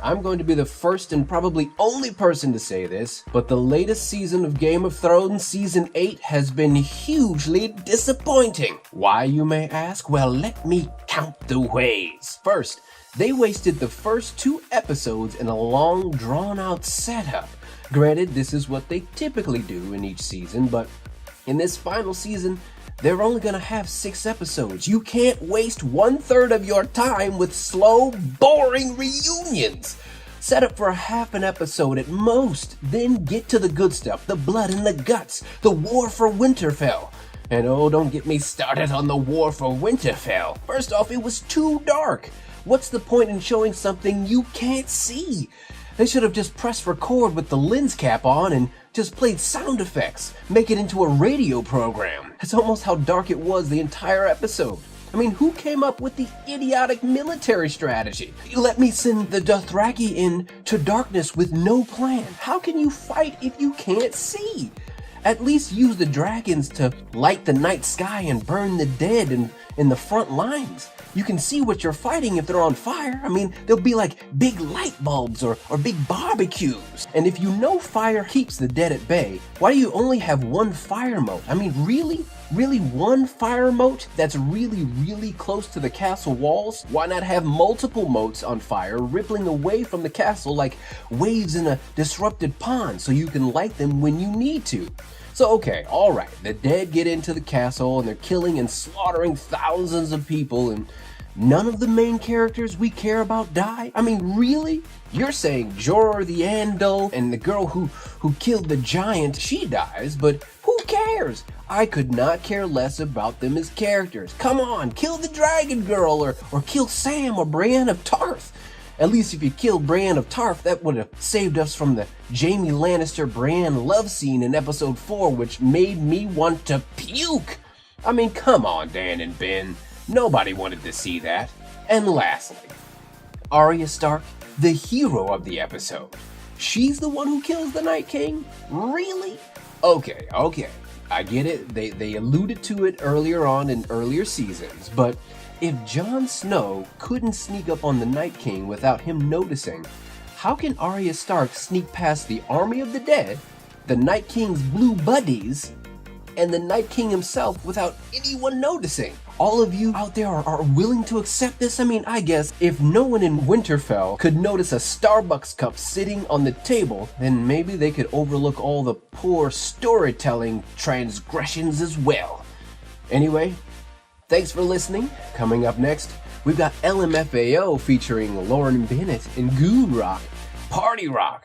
I'm going to be the first and probably only person to say this, but the latest season of Game of Thrones, Season 8, has been hugely disappointing. Why, you may ask? Well, let me count the ways. First, they wasted the first 2 episodes in a long, drawn-out setup. Granted, this is what they typically do in each season, but in this final season, they're only gonna have 6 episodes. You can't waste 1/3 of your time with slow, boring reunions. Set up for a half an episode at most, then get to the good stuff, the blood and the guts, the war for Winterfell. And oh, don't get me started on the war for Winterfell. First off, it was too dark. What's the point in showing something you can't see? They should have just pressed record with the lens cap on and just played sound effects. Make it into a radio program. That's almost how dark it was the entire episode. I mean, who came up with the idiotic military strategy? Let me send the Dothraki into darkness with no plan. How can you fight if you can't see? At least use the dragons to light the night sky and burn the dead in the front lines. You can see what you're fighting if they're on fire. I mean, they'll be like big light bulbs or big barbecues. And if you know fire keeps the dead at bay, why do you only have one fire moat? I mean, really? Really one fire moat that's really close to the castle walls? Why not have multiple moats on fire rippling away from the castle like waves in a disrupted pond so you can light them when you need to? So okay, alright, the dead get into the castle and they're killing and slaughtering thousands of people and none of the main characters we care about die? I mean, really? You're saying Jorah the Andal and the girl who killed the giant, she dies, but who cares? I could not care less about them as characters. Come on, kill the dragon girl or kill Sam or Brienne of Tarth. At least if you killed Brienne of Tarth, that would have saved us from the Jaime Lannister-Brienne love scene in episode 4, which made me want to puke. I mean, come on, Dan and Ben. Nobody wanted to see that. And lastly, Arya Stark, the hero of the episode. She's the one who kills the Night King? Really? Okay. I get it. They alluded to it earlier on in earlier seasons, but if Jon Snow couldn't sneak up on the Night King without him noticing, how can Arya Stark sneak past the army of the dead, the Night King's blue buddies, and the Night King himself without anyone noticing? All of you out there are willing to accept this? I mean, I guess if no one in Winterfell could notice a Starbucks cup sitting on the table, then maybe they could overlook all the poor storytelling transgressions as well. Anyway, thanks for listening. Coming up next, we've got LMFAO featuring Lauren Bennett and Goon Rock, Party Rock.